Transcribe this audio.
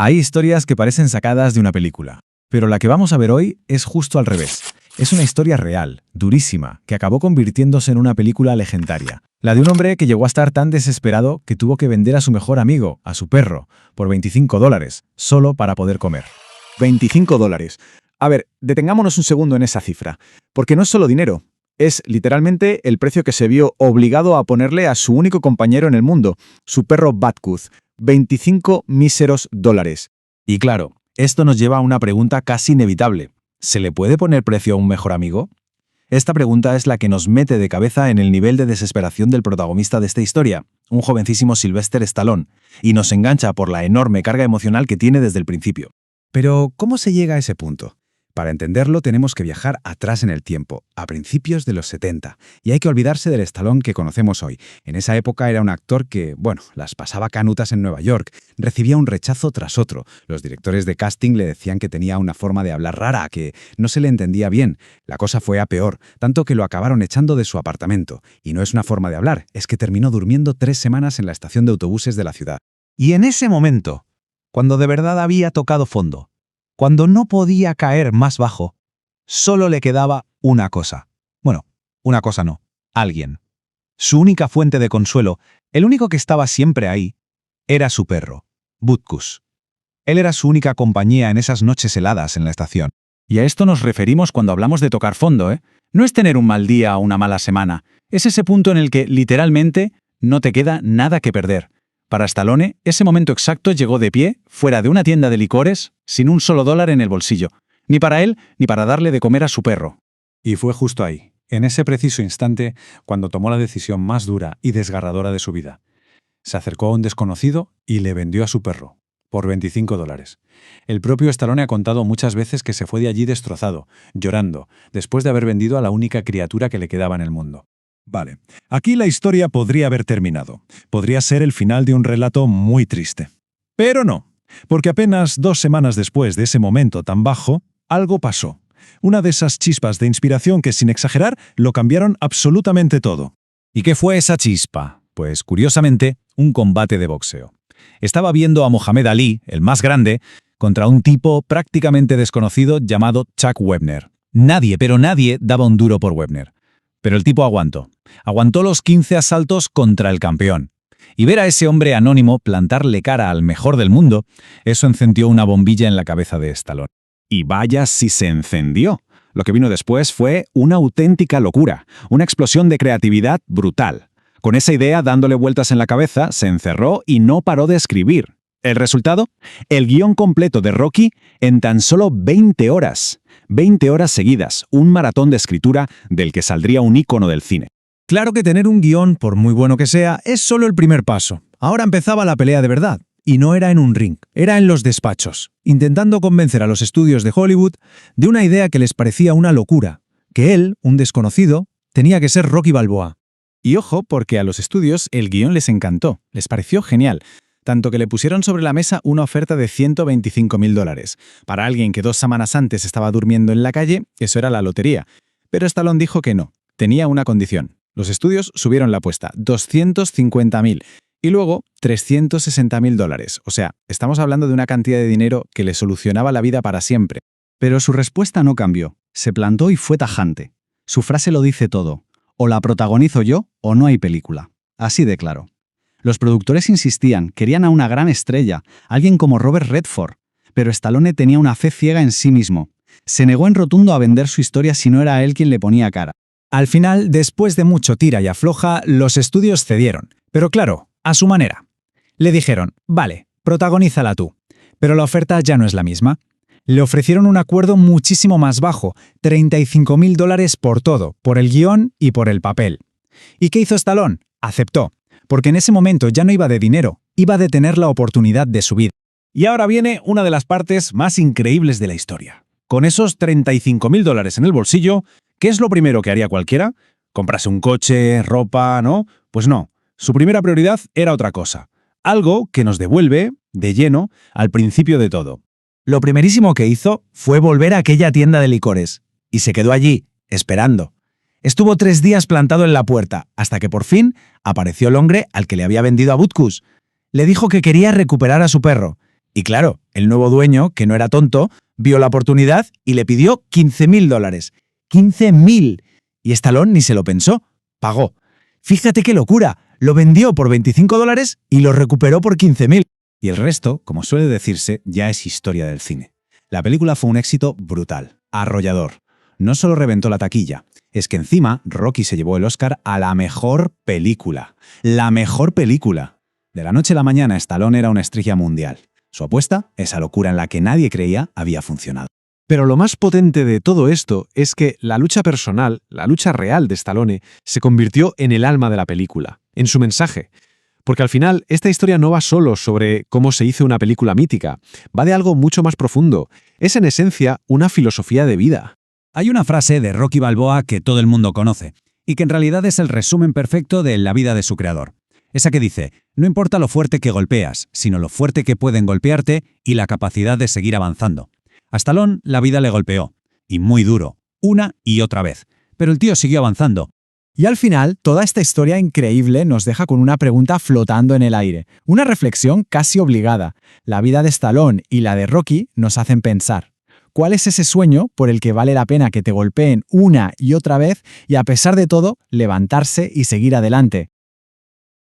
Hay historias que parecen sacadas de una película, pero la que vamos a ver hoy es justo al revés. Es una historia real, durísima, que acabó convirtiéndose en una película legendaria. La de un hombre que llegó a estar tan desesperado que tuvo que vender a su mejor amigo, a su perro, por $25, solo para poder comer. $25. A ver, detengámonos un segundo en esa cifra, porque no es solo dinero. Es literalmente el precio que se vio obligado a ponerle a su único compañero en el mundo, su perro Butkus. 25 míseros dólares. Y claro, esto nos lleva a una pregunta casi inevitable. ¿Se le puede poner precio a un mejor amigo? Esta pregunta es la que nos mete de cabeza en el nivel de desesperación del protagonista de esta historia, un jovencísimo Sylvester Stallone, y nos engancha por la enorme carga emocional que tiene desde el principio. Pero, ¿cómo se llega a ese punto? Para entenderlo tenemos que viajar atrás en el tiempo, a principios de los 70, y hay que olvidarse del Stallone que conocemos hoy. En esa época era un actor que, las pasaba canutas en Nueva York, recibía un rechazo tras otro. Los directores de casting le decían que tenía una forma de hablar rara, que no se le entendía bien. La cosa fue a peor, tanto que lo acabaron echando de su apartamento. Y no es una forma de hablar, es que terminó durmiendo 3 semanas en la estación de autobuses de la ciudad. Y en ese momento, cuando de verdad había tocado fondo, cuando no podía caer más bajo, solo le quedaba una cosa. Bueno, una cosa no, alguien. Su única fuente de consuelo, el único que estaba siempre ahí, era su perro, Butkus. Él era su única compañía en esas noches heladas en la estación. Y a esto nos referimos cuando hablamos de tocar fondo, ¿eh? No es tener un mal día o una mala semana. Es ese punto en el que, literalmente, no te queda nada que perder. Para Stallone, ese momento exacto llegó de pie, fuera de una tienda de licores, sin un solo dólar en el bolsillo. Ni para él, ni para darle de comer a su perro. Y fue justo ahí, en ese preciso instante, cuando tomó la decisión más dura y desgarradora de su vida. Se acercó a un desconocido y le vendió a su perro, por $25. El propio Stallone ha contado muchas veces que se fue de allí destrozado, llorando, después de haber vendido a la única criatura que le quedaba en el mundo. Vale, aquí la historia podría haber terminado. Podría ser el final de un relato muy triste. Pero no, porque apenas 2 semanas después de ese momento tan bajo, algo pasó. Una de esas chispas de inspiración que, sin exagerar, lo cambiaron absolutamente todo. ¿Y qué fue esa chispa? Pues, curiosamente, un combate de boxeo. Estaba viendo a Mohamed Ali, el más grande, contra un tipo prácticamente desconocido llamado Chuck Wepner. Nadie, pero nadie daba un duro por Wepner. Pero el tipo aguantó. Aguantó los 15 asaltos contra el campeón. Y ver a ese hombre anónimo plantarle cara al mejor del mundo, eso encendió una bombilla en la cabeza de Stallone. Y vaya si se encendió. Lo que vino después fue una auténtica locura, una explosión de creatividad brutal. Con esa idea dándole vueltas en la cabeza, se encerró y no paró de escribir. ¿El resultado? El guión completo de Rocky en tan solo 20 horas. 20 horas seguidas, un maratón de escritura del que saldría un ícono del cine. Claro que tener un guión, por muy bueno que sea, es solo el primer paso. Ahora empezaba la pelea de verdad. Y no era en un ring, era en los despachos, intentando convencer a los estudios de Hollywood de una idea que les parecía una locura, que él, un desconocido, tenía que ser Rocky Balboa. Y ojo, porque a los estudios el guión les encantó, les pareció genial. Tanto que le pusieron sobre la mesa una oferta de $125.000. Para alguien que 2 semanas antes estaba durmiendo en la calle, eso era la lotería. Pero Stallone dijo que no, tenía una condición. Los estudios subieron la apuesta, $250.000, y luego $360.000. O sea, estamos hablando de una cantidad de dinero que le solucionaba la vida para siempre. Pero su respuesta no cambió, se plantó y fue tajante. Su frase lo dice todo: o la protagonizo yo o no hay película. Así de claro. Los productores insistían, querían a una gran estrella, alguien como Robert Redford, pero Stallone tenía una fe ciega en sí mismo. Se negó en rotundo a vender su historia si no era él quien le ponía cara. Al final, después de mucho tira y afloja, los estudios cedieron, pero claro, a su manera. Le dijeron, vale, protagonízala tú, pero la oferta ya no es la misma. Le ofrecieron un acuerdo muchísimo más bajo, $35.000 por todo, por el guión y por el papel. ¿Y qué hizo Stallone? Aceptó. Porque en ese momento ya no iba de dinero, iba de tener la oportunidad de su vida. Y ahora viene una de las partes más increíbles de la historia. Con esos $35.000 en el bolsillo, ¿qué es lo primero que haría cualquiera? ¿Comprarse un coche, ropa, no? Pues no. Su primera prioridad era otra cosa. Algo que nos devuelve, de lleno, al principio de todo. Lo primerísimo que hizo fue volver a aquella tienda de licores. Y se quedó allí, esperando. Estuvo 3 días plantado en la puerta, hasta que por fin apareció el hombre al que le había vendido a Butkus. Le dijo que quería recuperar a su perro, Y claro, el nuevo dueño, que no era tonto, vio la oportunidad y le pidió $15.000. ¡15.000! Y Stallone ni se lo pensó. Pagó. Fíjate qué locura. Lo vendió por $25 y lo recuperó por 15.000. Y el resto, como suele decirse, ya es historia del cine. La película fue un éxito brutal, arrollador. No solo reventó la taquilla, es que encima Rocky se llevó el Oscar a la mejor película. ¡La mejor película! De la noche a la mañana, Stallone era una estrella mundial. Su apuesta, esa locura en la que nadie creía, había funcionado. Pero lo más potente de todo esto es que la lucha personal, la lucha real de Stallone, se convirtió en el alma de la película, en su mensaje. Porque al final, esta historia no va solo sobre cómo se hizo una película mítica, va de algo mucho más profundo. Es en esencia una filosofía de vida. Hay una frase de Rocky Balboa que todo el mundo conoce, y que en realidad es el resumen perfecto de la vida de su creador. Esa que dice, no importa lo fuerte que golpeas, sino lo fuerte que pueden golpearte y la capacidad de seguir avanzando. A Stallone la vida le golpeó, y muy duro, una y otra vez, pero el tío siguió avanzando. Y al final, toda esta historia increíble nos deja con una pregunta flotando en el aire, una reflexión casi obligada. La vida de Stallone y la de Rocky nos hacen pensar. ¿Cuál es ese sueño por el que vale la pena que te golpeen una y otra vez y a pesar de todo, levantarse y seguir adelante?